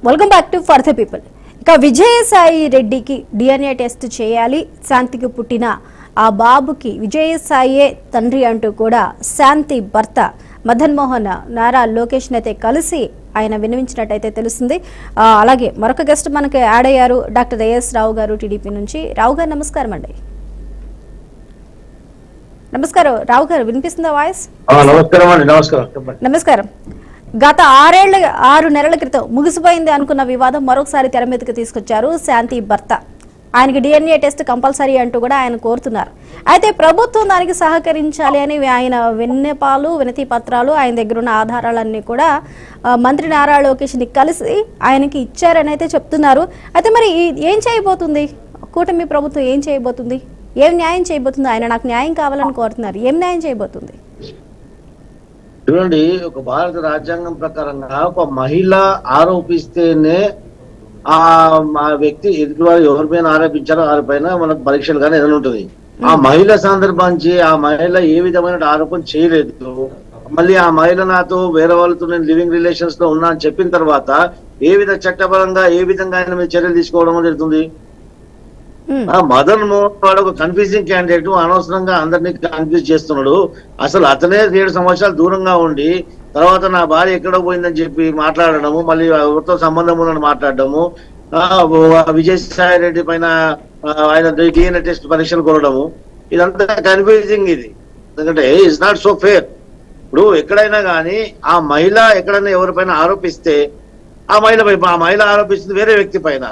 Welcome back to for the people. ఇక విజయసాయి రెడ్డికి DNA test చేయాలి, శాంతికి పుట్టిన ఆ బాబుకి విజయసాయే తండ్రి అంటూ కూడా శాంతి భర్త మదన్ మోహన్ నారా లోకేష్ అయితే కలిసి ఆయన విన్నవించినట్టయితే తెలుస్తుంది. అలాగే మరొక గెస్ట్ మనకి యాడ్ అయ్యారు, డాక్టర్ ఏఎస్ రావు గారు టీడీపీ నుంచి. రావు గారు నమస్కారం అండి. నమస్కారం రావు గారు, వినిపిస్తుందా వాయిస్? నమస్కారం. గత 6 నెలల క్రితం ముగిసిపోయింది అనుకున్న వివాదం మరొకసారి తెర మీదకి తీసుకొచ్చారు శాంతి భర్త. ఆయనకి డిఎన్ఏ టెస్ట్ కంపల్సరీ అంటూ కూడా ఆయన కోరుతున్నారు. అయితే ప్రభుత్వం దానికి సహకరించాలి అని ఆయన వినతి పత్రాలు, ఆయన దగ్గర ఉన్న ఆధారాలన్నీ కూడా మంత్రి నారా లోకేష్ని కలిసి ఆయనకి ఇచ్చారని అయితే చెప్తున్నారు. అయితే మరి ఏం చేయబోతుంది కూటమి ప్రభుత్వం? ఏం చేయబోతుంది? ఏం న్యాయం చేయబోతుంది? ఆయన నాకు న్యాయం కావాలని కోరుతున్నారు. ఏం న్యాయం చేయబోతుంది? చూడండి, ఒక భారత రాజ్యాంగం ప్రకారంగా ఒక మహిళ ఆరోపిస్తేనే ఆ వ్యక్తి ఎదుటివారు ఎవరిపైన ఆరోపించారో వారిపైన మనకు పరీక్షలు కానీ ఏదైనా ఉంటుంది. ఆ మహిళ సందర్భించి ఆ మహిళ ఏ విధమైన ఆరోపణ చేయలేదు, మళ్ళీ ఆ మహిళ నాతో వేరే వాళ్ళతో నేను లివింగ్ రిలేషన్స్ లో ఉన్నా అని చెప్పిన తర్వాత ఏ విధ చట్టపరంగా ఏ విధంగా ఆయన మీద చర్యలు తీసుకోవడం జరుగుతుంది? మదన్ మోహన్ వాడు ఒక కన్ఫ్యూజింగ్ క్యాండిడేట్, అనవసరంగా అందరినీ కన్ఫ్యూజ్ చేస్తున్నాడు. అసలు అతనే 7 సంవత్సరాలు దూరంగా ఉండి తర్వాత నా భార్య ఎక్కడో పోయిందని చెప్పి మాట్లాడడము, మళ్ళీ ఎవరితో సంబంధం ఉందని మాట్లాడడము, విజయసాయి రెడ్డి పైన ఆయన డిఎన్ఏ టెస్ట్ పరీక్షలు కోరడము, ఇదంతా కన్ఫ్యూజింగ్. ఇది ఎందుకంటే ఇట్స్ నాట్ సో ఫేర్. ఇప్పుడు ఎక్కడైనా కానీ ఆ మహిళ ఎక్కడైనా ఎవరిపైన ఆరోపిస్తే ఆ మహిళ ఆరోపిస్తుంది వేరే వ్యక్తి పైన,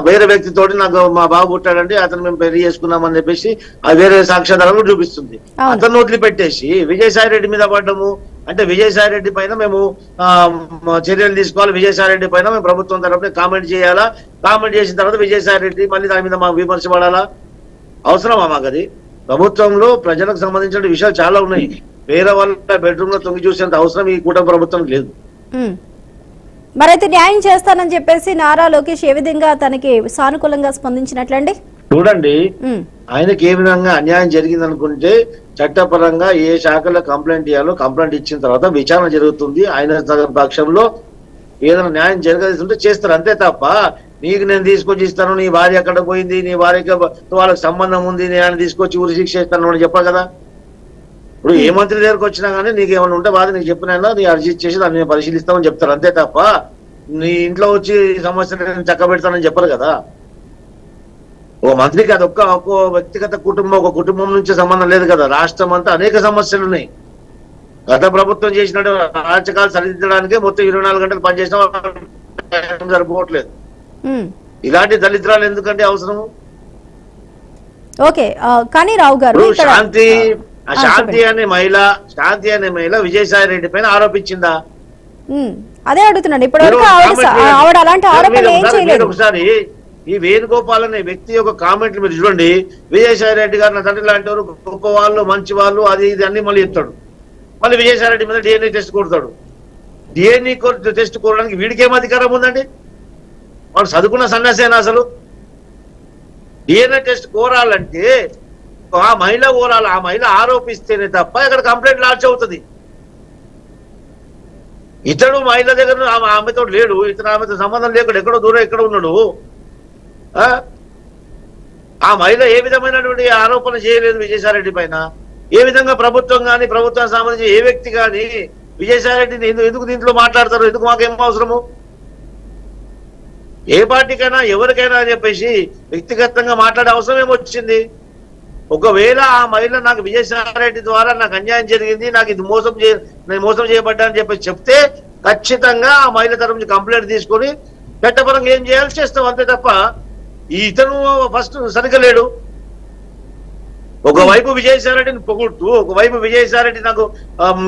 వేరే వ్యక్తితోటి నాకు మా బాబు పుట్టాడంటే అతను మేము పెళ్లి చేసుకున్నామని చెప్పేసి ఆ వేరే సాక్ష్యాధారాలు చూపిస్తుంది. అతను వదిలిపెట్టేసి విజయసాయి రెడ్డి మీద పడ్డము అంటే విజయసాయి రెడ్డి పైన మేము చర్యలు తీసుకోవాలి, విజయసాయి రెడ్డి పైన మేము ప్రభుత్వం తరఫున కామెంట్ చేయాలా, కామెంట్ చేసిన తర్వాత విజయసాయి రెడ్డి మళ్ళీ దాని మీద మాకు విమర్శ పడాలా? అవసరమా మాకు? అది ప్రభుత్వంలో ప్రజలకు సంబంధించిన విషయాలు చాలా ఉన్నాయి. వేరే వాళ్ళ బెడ్రూమ్ లో తొంగి చూసేంత అవసరం ఈ కూటమి ప్రభుత్వం లేదు. మరైతే న్యాయం చేస్తానని చెప్పేసి నారా లోకేష్ ఏ విధంగా తనకి సానుకూలంగా స్పందించినట్లండి? చూడండి, ఆయనకి ఏ విధంగా అన్యాయం జరిగింది అనుకుంటే చట్టపరంగా ఏ శాఖలో కంప్లైంట్ ఇవ్వాలో కంప్లైంట్ ఇచ్చిన తర్వాత విచారణ జరుగుతుంది. ఆయన పక్షంలో ఏదైనా న్యాయం జరగతుంటే చేస్తారు, అంతే తప్ప నీకు నేను తీసుకొచ్చి ఇస్తాను, నీ భార్య ఎక్కడ పోయింది, నీ భార్యకి వాళ్ళకి సంబంధం ఉంది, నేను తీసుకొచ్చి ఊరి శిక్ష ఇస్తాను అని చెప్పాలి కదా. ఇప్పుడు ఏ మంత్రి దగ్గరకు వచ్చినా కానీ నీకు ఏమైనా ఉంటే బాధ నీకు చెప్పినైనా నీ అర్జీ చేసి దాన్ని పరిశీలిస్తామని చెప్తారు, అంతే తప్ప నీ ఇంట్లో వచ్చి సమస్యను చక్కబెడతానని చెప్పరు కదా. ఓ మంత్రికి అది ఒక్క వ్యక్తిగత కుటుంబం, ఒక కుటుంబం నుంచి సంబంధం లేదు కదా. రాష్ట్రం అంతా అనేక సమస్యలు ఉన్నాయి. గత ప్రభుత్వం చేసినట్టు రాజకాలు సరిదిద్దడానికే మొత్తం 24 గంటలు పనిచేసిన సరిపోవట్లేదు. ఇలాంటి దళిద్రాలు ఎందుకంటే అవసరము? ఓకే, కానీ రావు గారు శాంతి అనే మహిళ విజయసాయి రెడ్డి పైన ఆరోపించిందా? అదే అడుగుతున్నాను. ఇప్పటివరకు ఆవిడ అలాంటి ఆరోపణలు ఏం చేయలేదు. ఒకసారి ఈ వేణుగోపాల్ అనే వ్యక్తి యొక్క కామెంట్లు మీరు చూడండి. విజయసాయి రెడ్డి గారు నా తండ్రి లాంటి వారు, గొప్ప వాళ్ళు, మంచి వాళ్ళు, అది ఇది అన్ని మళ్ళీ చెప్తాడు. మళ్ళీ విజయసాయి రెడ్డి మీద డిఎన్ఏ టెస్ట్ కోరుతాడు. డిఎన్ఏ టెస్ట్ కోరడానికి వీడికి ఏం అధికారం ఉందండి? వాడు చదువుకున్న సన్యాసేనా? అసలు డిఎన్ఏ టెస్ట్ కోరాలంటే ఆ మహిళ కోరాలి, ఆ మహిళ ఆరోపిస్తేనే తప్ప ఇక్కడ కంప్లైంట్ లాంచ్ అవుతుంది. ఇతడు మహిళ దగ్గర ఆమెతో లేడు, ఇతను ఆమెతో సంబంధం లేకుండా ఎక్కడో దూరం ఎక్కడ ఉన్నాడు. ఆ మహిళ ఏ విధమైనటువంటి ఆరోపణ చేయలేదు విజయసాయి రెడ్డి పైన. ఏ విధంగా ప్రభుత్వం కానీ ప్రభుత్వానికి సంబంధించి ఏ వ్యక్తి కానీ విజయసాయి రెడ్డిని ఎందుకు దీంట్లో మాట్లాడతారు? ఎందుకు మాకేం అవసరము? ఏ పార్టీకైనా ఎవరికైనా అని చెప్పేసి వ్యక్తిగతంగా మాట్లాడే అవసరం ఏమొచ్చింది? ఒకవేళ ఆ మహిళ నాకు విజయసాయి రెడ్డి ద్వారా నాకు అన్యాయం జరిగింది, నాకు ఇది నేను మోసం చేయబడ్డా అని చెప్పి చెప్తే ఖచ్చితంగా ఆ మహిళ తరఫు నుంచి కంప్లైంట్ తీసుకొని చట్టపరంగా ఏం చేయాలి చేస్తాం, అంతే తప్ప ఇతను ఫస్ట్ సరిగ్గా లేడు. ఒకవైపు విజయసాయి రెడ్డిని పొగుడుతూ, ఒకవైపు విజయసాయి రెడ్డి నాకు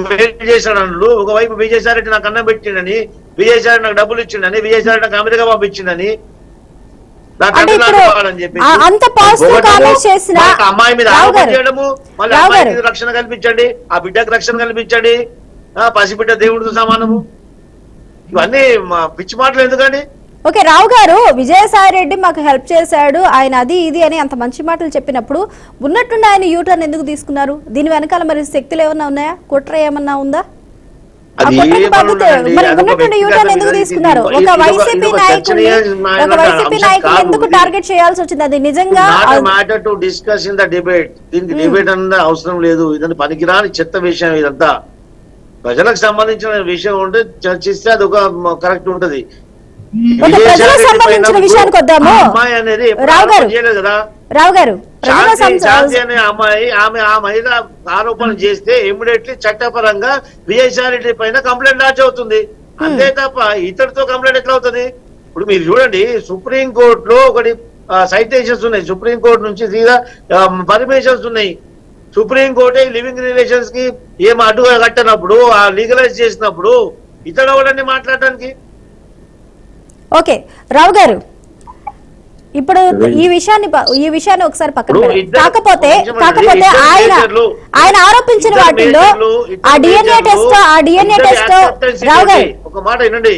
మేలు చేశాడన్నాడు, ఒకవైపు విజయసాయి రెడ్డి నాకు అన్నం పెట్టిండని, విజయసాయి రెడ్డి నాకు డబ్బులు ఇచ్చిండని, విజయసాయి రెడ్డి నాకు అమెరికా పంపించిండని, అమ్మాయి మీద ఆరోపణ చేయడము, మళ్ళీ అమ్మాయికి రక్షణ కల్పించండి, ఆ బిడ్డకు రక్షణ కల్పించండి, పసిబిడ్డ దేవుడితో సమానము, ఇవన్నీ పిచ్చి మాటలు ఎందుకండి? ఓకే రావు గారు, విజయసాయి రెడ్డి మాకు హెల్ప్ చేశాడు, ఆయన అది ఇది అని అంత మంచి మాటలు చెప్పినప్పుడు ఉన్నట్టుండి ఆయన యూటర్న్ ఎందుకు తీసుకున్నారు? దీని వెనకాల మరి శక్తులు ఏమన్నా ఉన్నాయా? కుట్ర ఏమన్నా ఉందా? అది ఆ కొట్టని పద్ధతి ఏమన్నానండి, మరి అదొక ఉన్నటువంటి యూటర్న్ ఎందుకు వ్యక్తిగత తీసుకున్నారు? ఇది ఒక ఒక- వైసీపీ ఇది ఒక నాయకుడిని చర్చనీయ అంశం ఎందుకు కాదు. టార్గెట్ చేయాల్సి వచ్చింది? అది నిజంగా matter to discuss in the debate. దీనికి డిబేట్ అన్న అవసరం లేదు. ఇదంతా పనికిరాని చెత్త విషయం. ఇదంతా ప్రజలకు సంబంధించిన విషయం ఉంటే చర్చిస్తే అది ఒక కరెక్ట్ ఉంటది. ఒక ప్రజలకు సంబంధించిన విషయానికి వద్దాము. అమ్మాయి అనేది ఎప్పుడు రావు గారు. ఆరోపణ చేయలేదు కదా. రావు గారు, ప్రజల శాంతి అనే అమ్మాయి ఆ మహిళ ఆరోపణ చేస్తే ఇమ్మీడియట్లీ చట్టపరంగా విజయసాయి రెడ్డి పైన కంప్లైంట్ లాంచ్ అవుతుంది. అంతే తప్ప ఇతడితో కంప్లైంట్ ఎట్లా అవుతుంది? ఇప్పుడు మీరు చూడండి, సుప్రీం కోర్టులో ఒకటి సైటేషన్స్ ఉన్నాయి. సుప్రీం కోర్టు నుంచి సీదా పర్మిషన్స్ ఉన్నాయి. సుప్రీం కోర్టే లివింగ్ రిలేషన్స్ కి ఏం అడ్డుగా కట్టినప్పుడు, ఆ లీగలైజ్ చేసినప్పుడు ఇతడు ఎవరండి మాట్లాడడానికి? ఓకే రావు గారు, ఇప్పుడు ఈ విషయాన్ని ఒకసారి పక్కన పెడదాం. కాకపోతే ఆయన ఆరోపించిన వాటిల్లో ఆ డిఎన్ఏ టెస్ట్ రావు గారు ఒక మాట వినండి.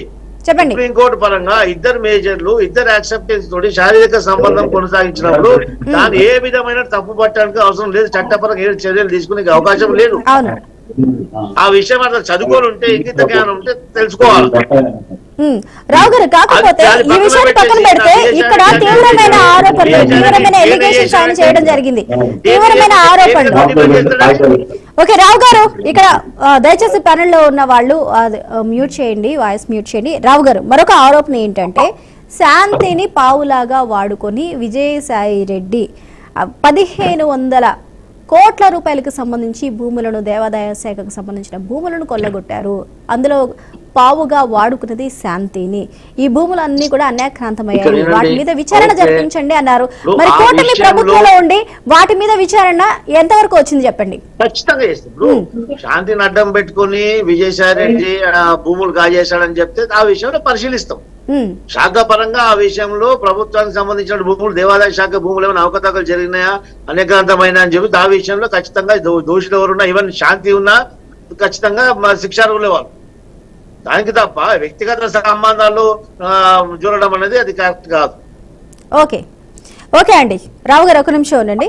చెప్పండి. సుప్రీం కోర్టు పరంగా ఇద్దరు మేజర్లు ఇద్దరు యాక్సెప్టెన్స్ తోటి శారీరక సంబంధం కొనసాగించినప్పుడు దాన్ని ఏ విధమైన తప్పు పట్టడానికి అవసరం లేదు. చట్టపరంగా ఏ చర్యలు తీసుకునే అవకాశం లేదు. అవును, ఆ విషయం అసలు చదువుకొని ఉంటే, ఇంగిత జ్ఞానం ఉంటే తెలుసుకోవాలి. రావు గారు, కాకపోతే ఈ విషయాన్ని పక్కన పెడితే ఇక్కడ తీవ్రమైన ఆరోపణలు, తీవ్రమైన ఎలిగేషన్స్ ఆయన చేయడం జరిగింది. తీవ్రమైన ఆరోపణలు. ఓకే రావు గారు, ఇక్కడ దయచేసి ప్యానెల్ లో ఉన్న వాళ్ళు మ్యూట్ చేయండి, వాయిస్ మ్యూట్ చేయండి. రావు గారు, మరొక ఆరోపణ ఏంటంటే శాంతిని పావులాగా వాడుకొని విజయసాయి రెడ్డి 1500 కోట్ల రూపాయలకు సంబంధించి భూములను, దేవాదాయ శాఖకు సంబంధించిన భూములను కొల్లగొట్టారు. అందులో పావుగా వాడుకున్నది శాంతిని. ఈ భూములన్నీ కూడా అన్యాక్రాంతమయ్యాయి, వాటి మీద విచారణ జరిపించండి అన్నారు. మరి కూటమి ప్రభుత్వంలో ఉండి వాటి మీద విచారణ ఎంతవరకు వచ్చింది చెప్పండి. ఖచ్చితంగా చేస్తారు. శాంతిని అడ్డం పెట్టుకుని విజయసాయి రెడ్డి భూములు కాజేశాడని చెప్తే ఆ విషయంలో పరిశీలిస్తాం. శాఖ పరంగా ఆ విషయంలో ప్రభుత్వానికి సంబంధించిన భూములు, దేవాదాయ శాఖ భూములు ఏమైనా అవకతవకలు జరిగినాయా, అనేకాంతమైన అని చెప్పి ఆ విషయంలో ఖచ్చితంగా దోషులు ఎవరున్నా, ఈవెన్ శాంతి ఉన్నా ఖచ్చితంగా శిక్షార్హులే వాళ్ళు. దానికి తప్ప వ్యక్తిగత సంబంధాలు చూడడం అనేది అది కరెక్ట్ కాదు. ఓకే ఓకే అండి రావు గారు, ఒక నిమిషం ఉండండి.